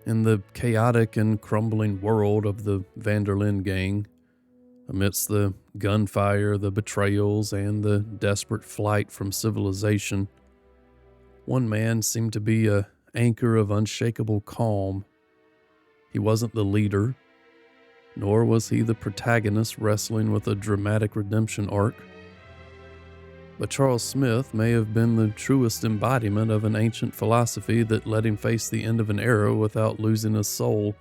In the chaotic and crumbling world of the Van der Linde gang, amidst the gunfire, the betrayals, and the desperate flight from civilization, one man seemed to be an anchor of unshakable calm. He wasn't the leader, nor was he the protagonist wrestling with a dramatic redemption arc. But Charles Smith may have been the truest embodiment of an ancient philosophy that let him face the end of an era without losing his soul.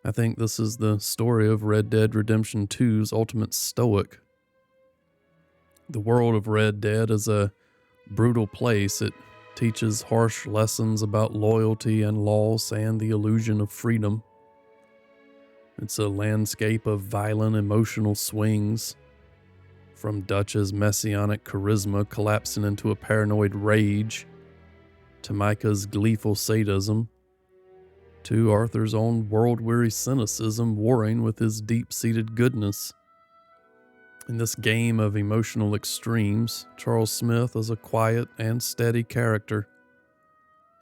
I think this is the story of Red Dead Redemption 2's ultimate stoic. The world of Red Dead is a brutal place. It teaches harsh lessons about loyalty and loss and the illusion of freedom. It's a landscape of violent emotional swings, from Dutch's messianic charisma collapsing into a paranoid rage, to Micah's gleeful sadism, to Arthur's own world-weary cynicism warring with his deep-seated goodness. In this game of emotional extremes, Charles Smith is a quiet and steady character.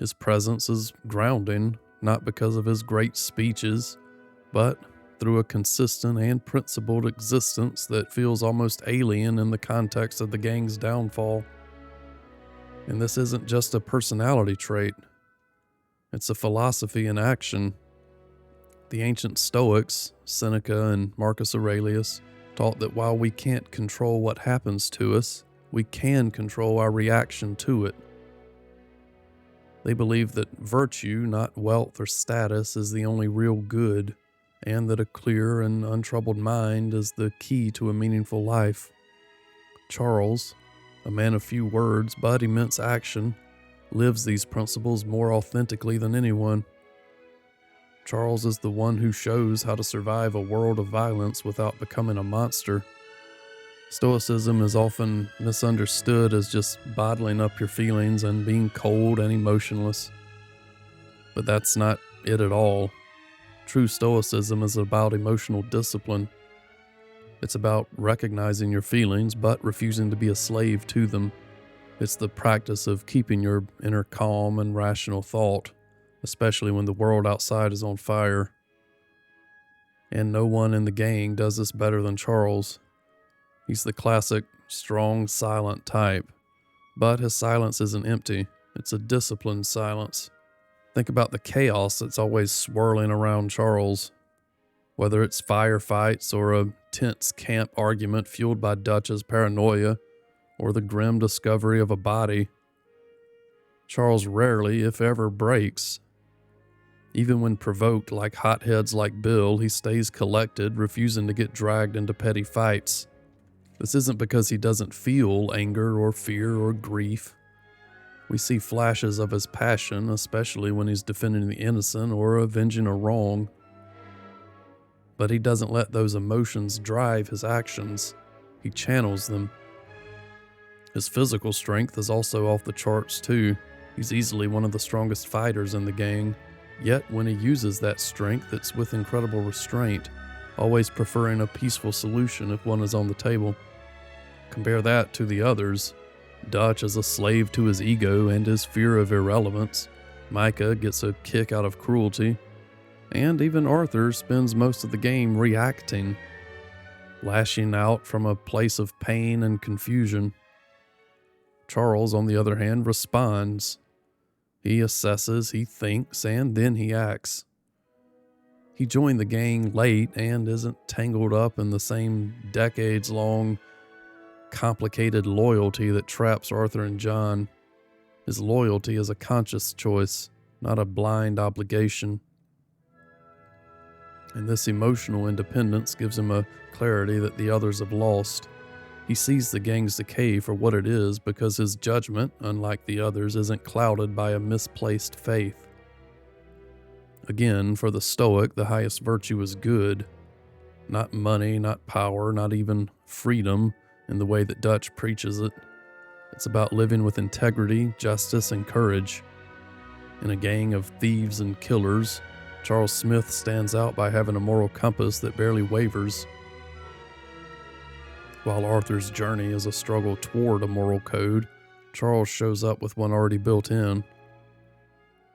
His presence is grounding, not because of his great speeches, but through a consistent and principled existence that feels almost alien in the context of the gang's downfall. And this isn't just a personality trait. It's a philosophy in action. The ancient Stoics, Seneca and Marcus Aurelius, taught that while we can't control what happens to us, we can control our reaction to it. They believe that virtue, not wealth or status, is the only real good, and that a clear and untroubled mind is the key to a meaningful life. Charles, a man of few words but immense action, lives these principles more authentically than anyone. Charles is the one who shows how to survive a world of violence without becoming a monster. Stoicism is often misunderstood as just bottling up your feelings and being cold and emotionless. But that's not it at all. True Stoicism is about emotional discipline. It's about recognizing your feelings but refusing to be a slave to them. It's the practice of keeping your inner calm and rational thought, especially when the world outside is on fire. And no one in the gang does this better than Charles. He's the classic, strong, silent type. But his silence isn't empty. It's a disciplined silence. Think about the chaos that's always swirling around Charles. Whether it's firefights or a tense camp argument fueled by Dutch's paranoia, or the grim discovery of a body, Charles rarely, if ever, breaks. Even when provoked like hotheads like Bill, he stays collected, refusing to get dragged into petty fights. This isn't because he doesn't feel anger or fear or grief. We see flashes of his passion, especially when he's defending the innocent or avenging a wrong. But he doesn't let those emotions drive his actions. He channels them. His physical strength is also off the charts too. He's easily one of the strongest fighters in the gang. Yet when he uses that strength, it's with incredible restraint, always preferring a peaceful solution if one is on the table. Compare that to the others. Dutch is a slave to his ego and his fear of irrelevance. Micah gets a kick out of cruelty. And even Arthur spends most of the game reacting, lashing out from a place of pain and confusion. Charles, on the other hand, responds. He assesses, he thinks, and then he acts. He joined the gang late and isn't tangled up in the same decades-long complicated loyalty that traps Arthur and John. His loyalty is a conscious choice, not a blind obligation. And this emotional independence gives him a clarity that the others have lost. He sees the gang's decay for what it is because his judgment, unlike the others, isn't clouded by a misplaced faith. Again, for the Stoic, the highest virtue is good. Not money, not power, not even freedom, in the way that Dutch preaches it. It's about living with integrity, justice, and courage. In a gang of thieves and killers, Charles Smith stands out by having a moral compass that barely wavers. While Arthur's journey is a struggle toward a moral code, Charles shows up with one already built in.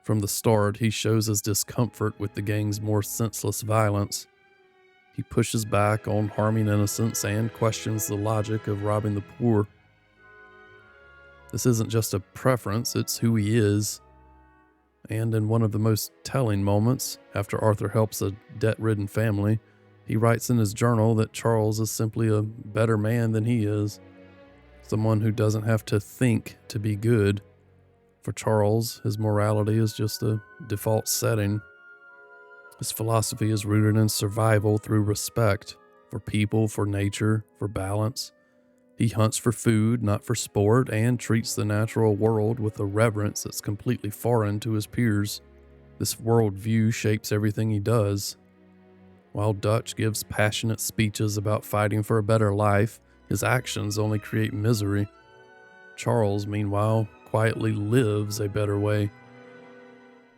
From the start, he shows his discomfort with the gang's more senseless violence. He pushes back on harming innocents and questions the logic of robbing the poor. This isn't just a preference, it's who he is. And in one of the most telling moments, after Arthur helps a debt-ridden family, he writes in his journal that Charles is simply a better man than he is. Someone who doesn't have to think to be good. For Charles, his morality is just a default setting. His philosophy is rooted in survival through respect for people, for nature, for balance. He hunts for food, not for sport, and treats the natural world with a reverence that's completely foreign to his peers. This worldview shapes everything he does. While Dutch gives passionate speeches about fighting for a better life, his actions only create misery. Charles, meanwhile, quietly lives a better way,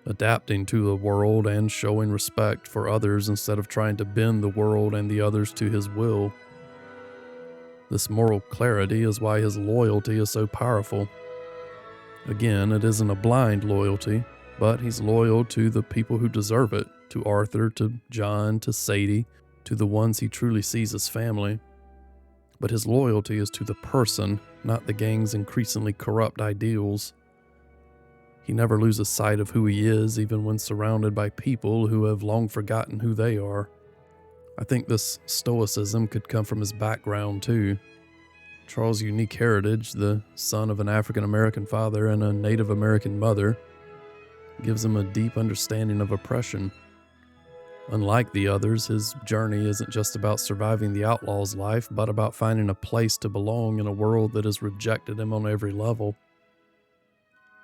adapting to the world and showing respect for others instead of trying to bend the world and the others to his will. This moral clarity is why his loyalty is so powerful. Again, it isn't a blind loyalty, but he's loyal to the people who deserve it, to Arthur, to John, to Sadie, to the ones he truly sees as family. But his loyalty is to the person, not the gang's increasingly corrupt ideals. He never loses sight of who he is, even when surrounded by people who have long forgotten who they are. I think this stoicism could come from his background too. Charles' unique heritage, the son of an African-American father and a Native American mother, gives him a deep understanding of oppression. Unlike the others, his journey isn't just about surviving the outlaw's life, but about finding a place to belong in a world that has rejected him on every level.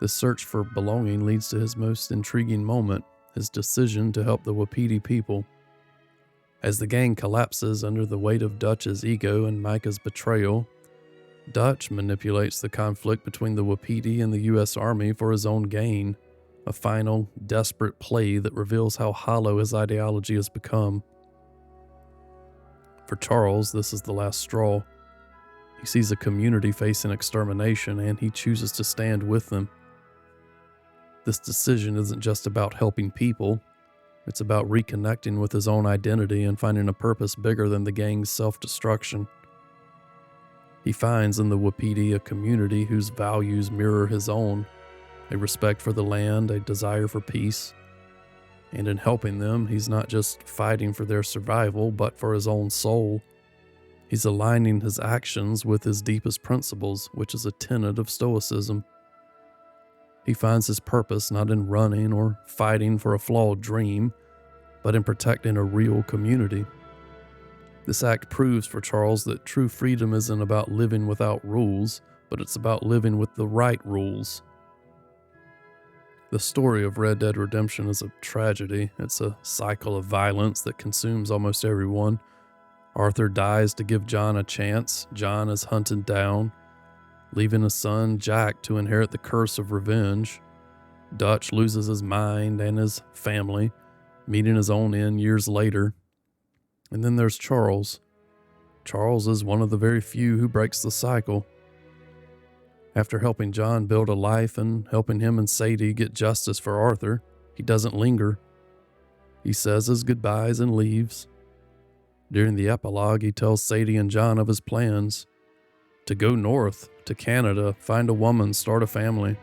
This search for belonging leads to his most intriguing moment, his decision to help the Wapiti people. As the gang collapses under the weight of Dutch's ego and Micah's betrayal, Dutch manipulates the conflict between the Wapiti and the U.S. Army for his own gain, a final, desperate play that reveals how hollow his ideology has become. For Charles, this is the last straw. He sees a community facing extermination, and he chooses to stand with them. This decision isn't just about helping people, it's about reconnecting with his own identity and finding a purpose bigger than the gang's self-destruction. He finds in the Wapiti a community whose values mirror his own, a respect for the land, a desire for peace. And in helping them, he's not just fighting for their survival, but for his own soul. He's aligning his actions with his deepest principles, which is a tenet of Stoicism. He finds his purpose not in running or fighting for a flawed dream, but in protecting a real community. This act proves for Charles that true freedom isn't about living without rules, but it's about living with the right rules. The story of Red Dead Redemption is a tragedy. It's a cycle of violence that consumes almost everyone. Arthur dies to give John a chance. John is hunted down, leaving his son Jack to inherit the curse of revenge. Dutch loses his mind and his family, meeting his own end years later. And then there's Charles. Charles is one of the very few who breaks the cycle. After helping John build a life and helping him and Sadie get justice for Arthur, he doesn't linger. He says his goodbyes and leaves. During the epilogue, he tells Sadie and John of his plans to go north, to Canada, find a woman, start a family.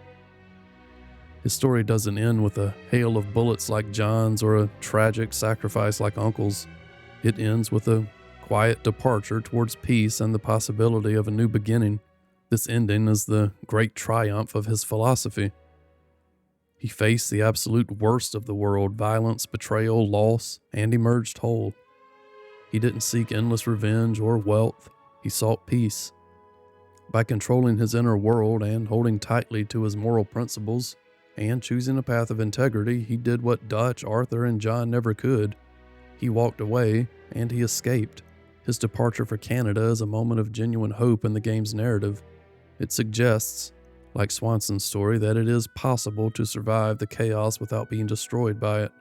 His story doesn't end with a hail of bullets like John's or a tragic sacrifice like Uncle's. It ends with a quiet departure towards peace and the possibility of a new beginning. This ending is the great triumph of his philosophy. He faced the absolute worst of the world, violence, betrayal, loss, and emerged whole. He didn't seek endless revenge or wealth. He sought peace. By controlling his inner world and holding tightly to his moral principles and choosing a path of integrity, he did what Dutch, Arthur, and John never could. He walked away and he escaped. His departure for Canada is a moment of genuine hope in the game's narrative. It suggests, like Swanson's story, that it is possible to survive the chaos without being destroyed by it.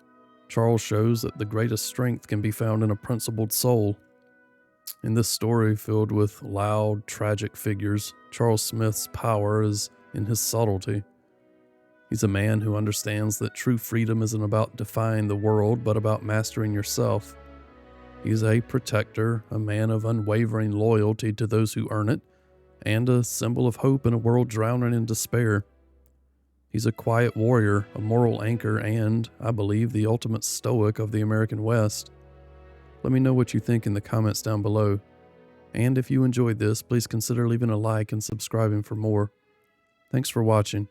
Charles shows that the greatest strength can be found in a principled soul. In this story filled with loud, tragic figures, Charles Smith's power is in his subtlety. He's a man who understands that true freedom isn't about defying the world, but about mastering yourself. He's a protector, a man of unwavering loyalty to those who earn it, and a symbol of hope in a world drowning in despair. He's a quiet warrior, a moral anchor, and, I believe, the ultimate stoic of the American West. Let me know what you think in the comments down below. And if you enjoyed this, please consider leaving a like and subscribing for more. Thanks for watching.